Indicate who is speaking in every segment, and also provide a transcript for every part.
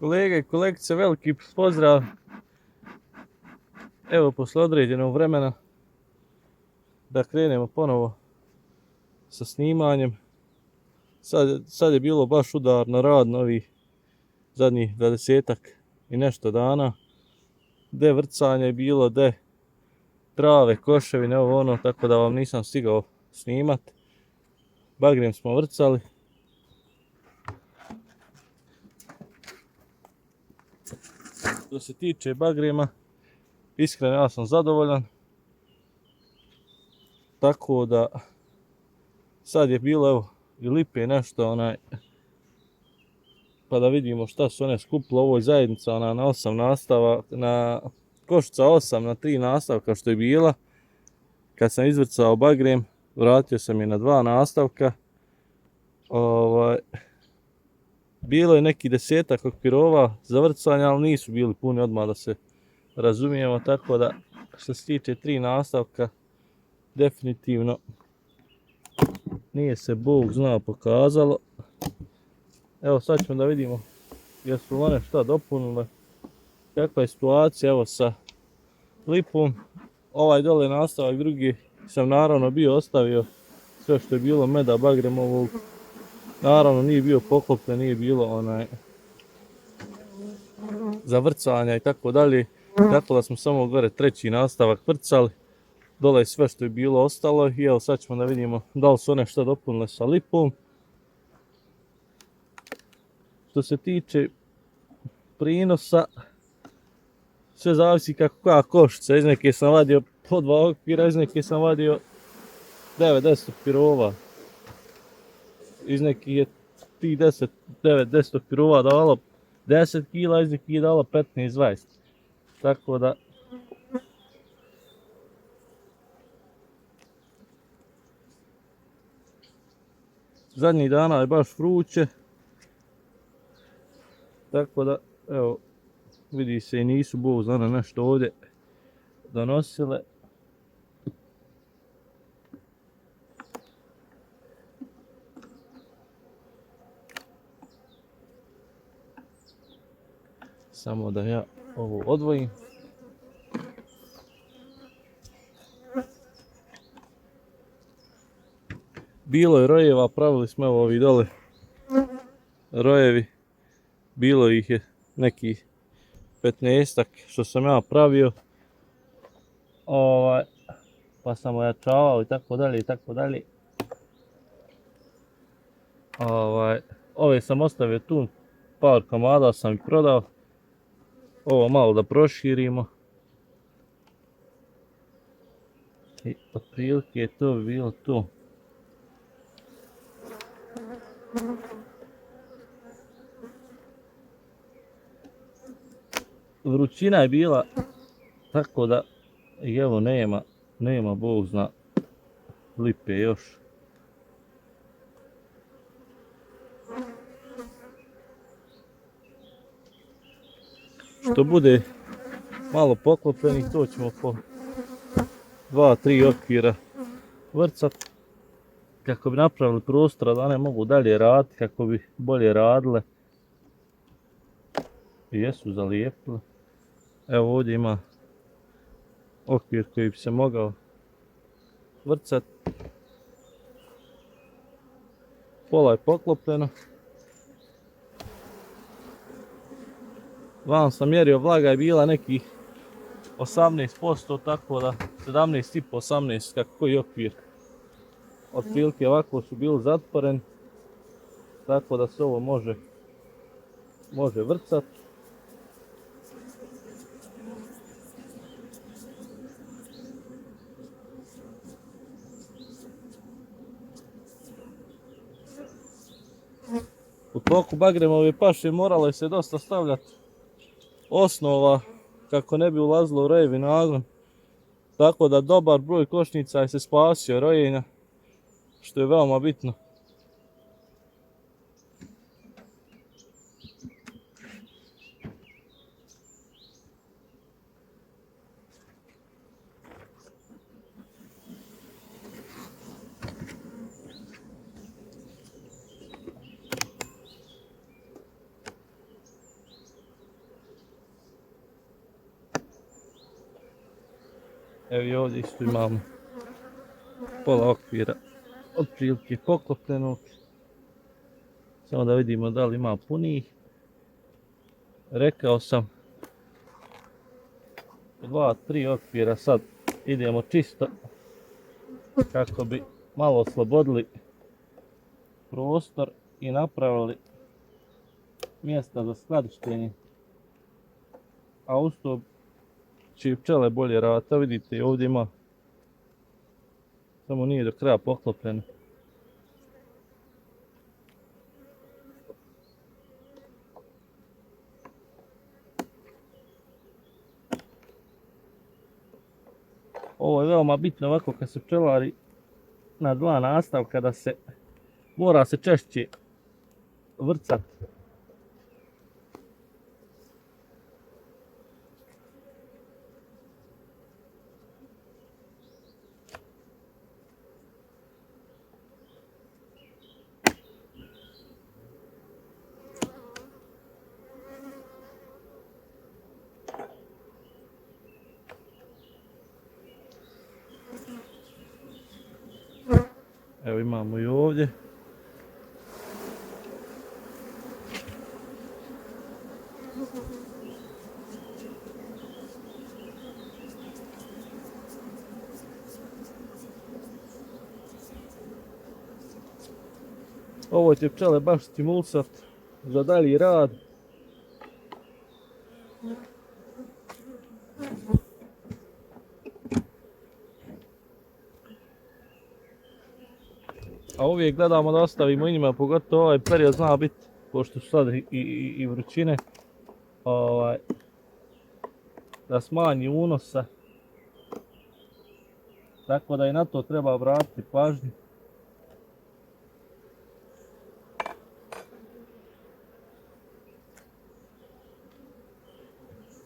Speaker 1: Kolege i kolegice, veliki pozdrav. Evo, posle određenog vremena da krenemo ponovo sa snimanjem. Sad je bilo baš udarno radno ovih zadnjih 20-ak i nešto dana. De vrcanje je bilo, de trave, koševine, ovo ono, tako da vam nisam stigao snimat. Bagrem smo vrcali. Što se tiče bagrema, iskreno ja sam zadovoljan. Tako da sad je bilo evo i lipe nešto pa da vidimo šta su one skupile. Ovo je zajednica na 8 nastava, na Koštica 8 na 3 nastavka što je bila. Kad sam izvrcao bagrem, vratio sam je na 2 nastavka. Bilo je neki 10-ak okvirova za vrcanje, ali nisu bili puni odmah da se razumijemo, tako da što se tiče 3 nastavka, definitivno nije se Bog zna pokazalo. Evo sad ćemo da vidimo jesu one šta dopunile, kakva je situacija evo sa lipom. Ovaj dole nastavak drugi sam naravno bio ostavio sve što je bilo meda bagremovog. Naravno nije bio poklopljen, nije bilo za vrcanja i tako dalje. Tako da smo samo gore 3. nastavak vrcali. Dole je sve što je bilo ostalo i evo sad ćemo da vidimo da li su one što dopunile sa lipom. Što se tiče prinosa, sve zavisi koja koštica. Iz neke sam vadio po 2 okvira, iz neke sam vadio 9-10 okvirova. Iz nekih je tih 9-10 okvirova davalo 10 kila, iz nekih je dalo 15-20. Tako da zadnjih dana je baš vruće. Tako da, evo, vidi se i nisu Bog zna nešto ovdje donosile. Samo da ja ovo odvojim. Bilo je rojeva, pravili smo evo ovi dole rojevi. Bilo ih je nekih 15-ak što sam ja pravio. Pa sam ojačavao i tako dalje i tako dalje. Ove sam ostavio tu, par komada sam ih prodao. Ovo malo da proširimo. I otprilike to bi bilo to. Vrućina je bila, tako da i evo nema Bog zna lipe još. Što bude malo poklopljenih, to ćemo po 2-3 okvira vrcat kako bi napravili prostora da one mogu dalje raditi, kako bi bolje radile. I jesu zalijepile. Evo ovdje ima okvir koji bi se mogao vrcat. Pola je poklopljeno. Vam sam mjerio, vlaga je bila nekih 18%, tako da 17,5-18, kako koji okvir. Otprilike ovako su bili zatvoreni, tako da se ovo može vrcat. U toku bagremove paše moralo je se dosta stavljati osnova kako ne bi ulazilo u rojevi nagon. Tako da dobar broj košnica je se spasio rojenja, što je veoma bitno. Evo i ovdje isto imamo pola okvira otprilike poklopljenog. Samo da vidimo da li ima punih. Rekao sam 2-3 okvira, sad idemo čisto kako bi malo oslobodili prostor i napravili mjesta za skladištenje. A uz to će i pčele bolje raditi. Vidite i ovdje ima, samo nije do kraja poklopljeno. Ovo je veoma bitno ovako kad se pčelari na 2 nastavka, da se mora se češće vrcati. Evo imamo i ovdje. Ovo će pčele baš stimulisat za dalji rad. A uvijek gledamo da ostavimo i njima, pogotovo ovaj period zna biti, pošto su sad i vrućine, da smanji unosa. Tako da i na to treba obratiti pažnju.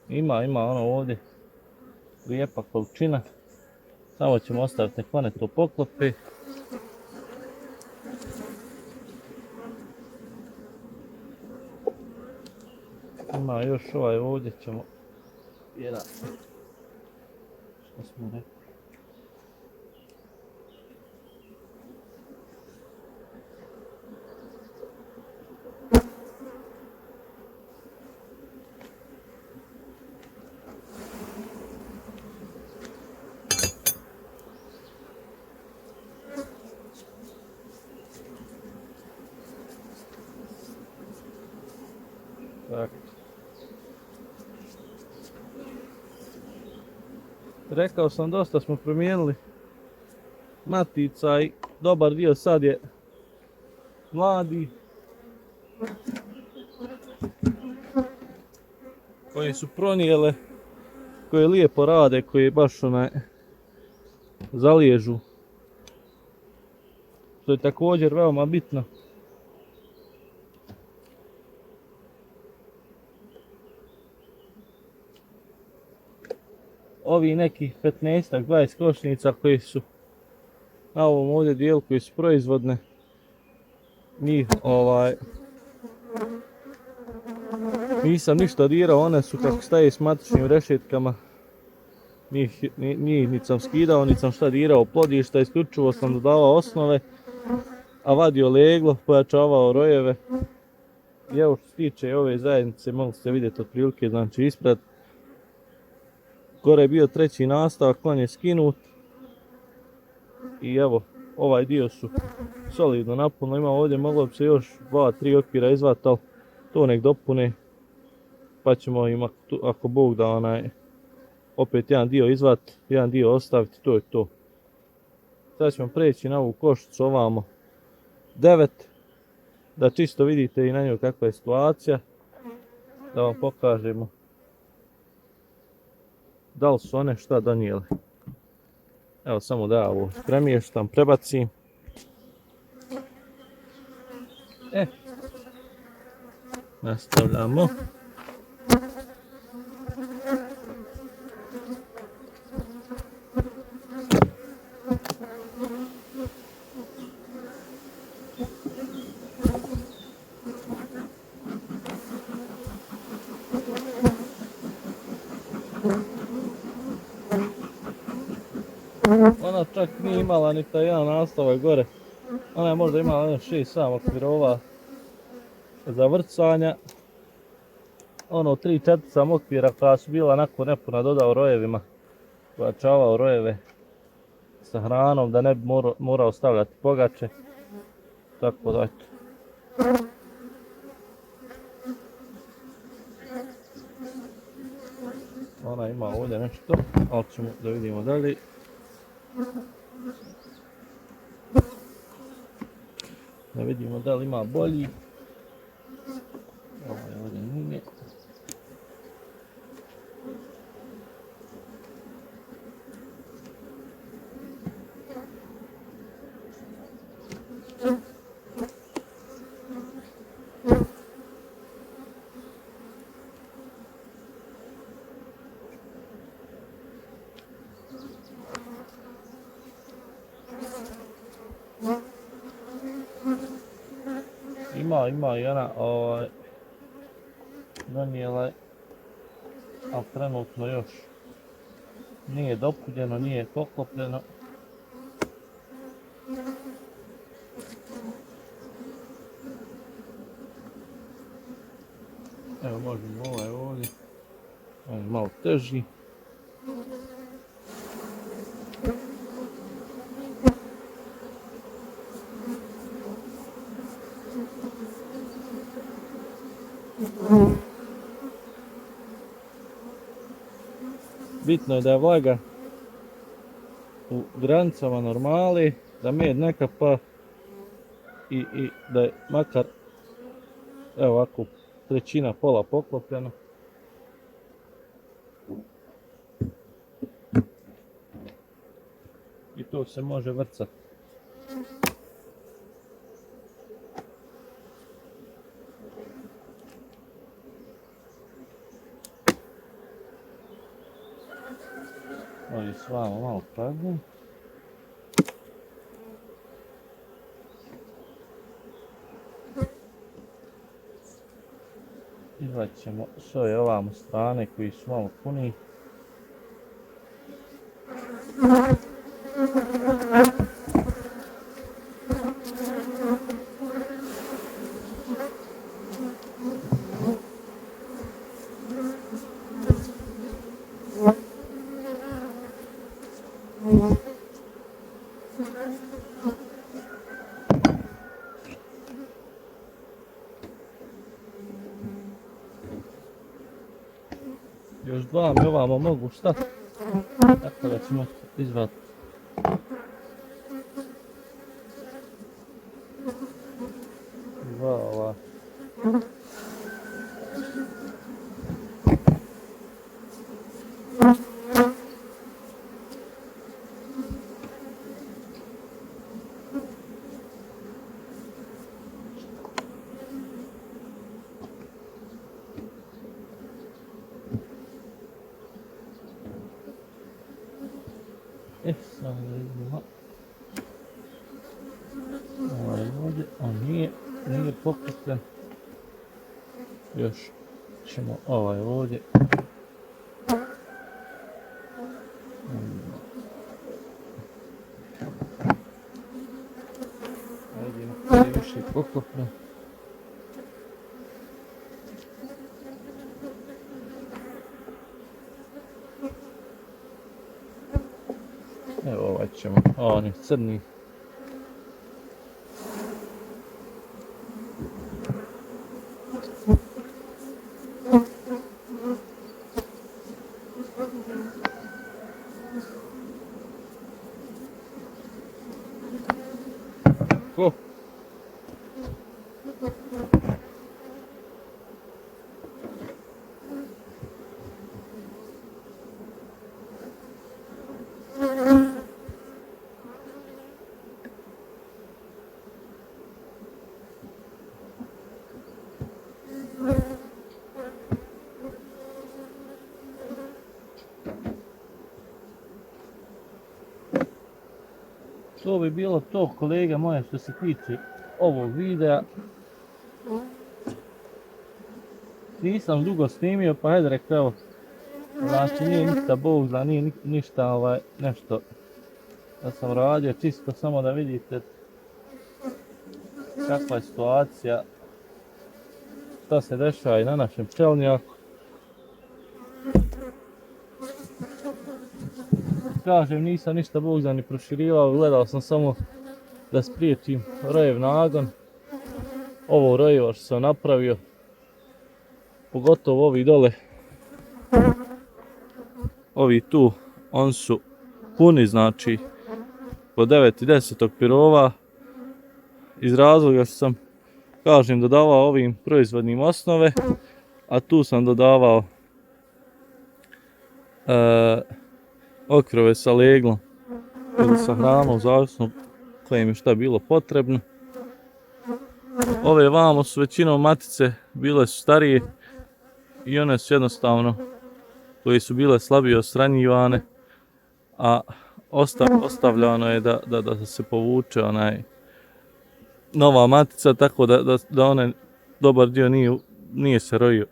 Speaker 1: Ima ono ovdje lijepa količina. Samo ćemo ostaviti nek one to poklope. Ima još ovaj ovdje, ćemo jedan, što smo rekli. Tak. Rekao sam, dosta smo promijenili matica i dobar dio sad je mladi, koji su pronijele, koji lijepo rade, koji baš zaliježu, što je također veoma bitno. Ovi nekih 15-20 košnica koji su na ovom ovdje dijelu, koji su proizvodne, njih nisam ništa dirao, one su kako staje s matičnim rešetkama. Njih niti sam skidao, niti sam šta dirao plodišta, isključivo sam dodavao osnove, a vadio leglo, pojačavao rojeve. I evo što se tiče ove zajednice, mogli ste vidjeti otprilike, znači ispred. Gore je bio 3. nastavak, on je skinut. I evo, ovaj dio su solidno napunili. Ima ovdje, moglo bi se još 2-3 okvira izvati, ali to nek dopune. Pa ćemo im, ako Bog da, opet jedan dio izvati, jedan dio ostaviti, to je to. Sad ćemo preći na ovu košnicu ovamo 9, da čisto vidite i na njoj kakva je situacija, da vam pokažemo da li su one šta donijele. Evo samo da ja ovo premještam, prebacim. Nastavljamo. Ona čak nije imala ni taj jedan nastavak gore. Ona je možda imala 6-7 okvirova za vrcanja. Ono 3-4 okvira koja su bila onako nepuna dodao rojevima. Pojačavao rojeve sa hranom da ne bi morao stavljati pogače. Tako da eto. Ona ima ovdje nešto, ali ćemo da vidimo dalje. Da vidimo da li ima bolji. Ovaj ovdje nije. Ima i ona donijela je, ali trenutno još nije dopuljeno, nije poklopljeno. Evo možemo ovaj ovdje, on je malo teži. Bitno je da je vlaga u granicama normali, da med ne kapa i da je makar evo ovako trećina pola poklopljena. I to se može vrcati. Ovdje s vama malo praznije. Izvadit ćemo s ove ovamo strane koji su malo puniji. Još dva mi ovamo mogu stati, tako da ćemo izvaditi. Dva ova. Sad da vidimo. Ovaj ovdje, on nije poklopljen. Još ćemo ovaj ovdje. Vidimo koji je više poklopljen. Evo ovaj ćemo, on je crni. Ko? To bi bilo to, kolega moje, što se tiče ovog videa. Nisam dugo snimio, pa hajde rekao, znači nije ništa bog zna, nije ništa nešto da sam radio čisto samo da vidite kakva je situacija, šta se dešava i na našem pčelnjaku. Kažem, nisam ništa Bog zna ni proširivao, gledao sam samo da spriječim rojev nagon. Ovo rojeva što sam napravio, pogotovo ovi dole, ovi tu, oni su puni, znači po 9 i 10 pirova, iz razloga što sam, kažem, dodavao ovim proizvodnim osnove, a tu sam dodavao okvirove sa leglom ili sa hranom, zavisno koje im je šta bilo potrebno. Ove vamo su većinom matice, bile su starije i one su jednostavno, koje su bile slabije odstranjivane, a ostavljano je da se povuče nova matica, tako da one dobar dio nije se rojio,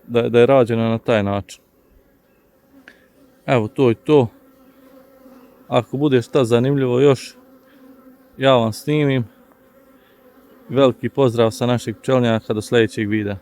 Speaker 1: da je rađeno na taj način. Evo, to je to. Ako bude šta zanimljivo još, ja vam snimim. Veliki pozdrav sa našeg pčelnjaka, do sljedećeg videa.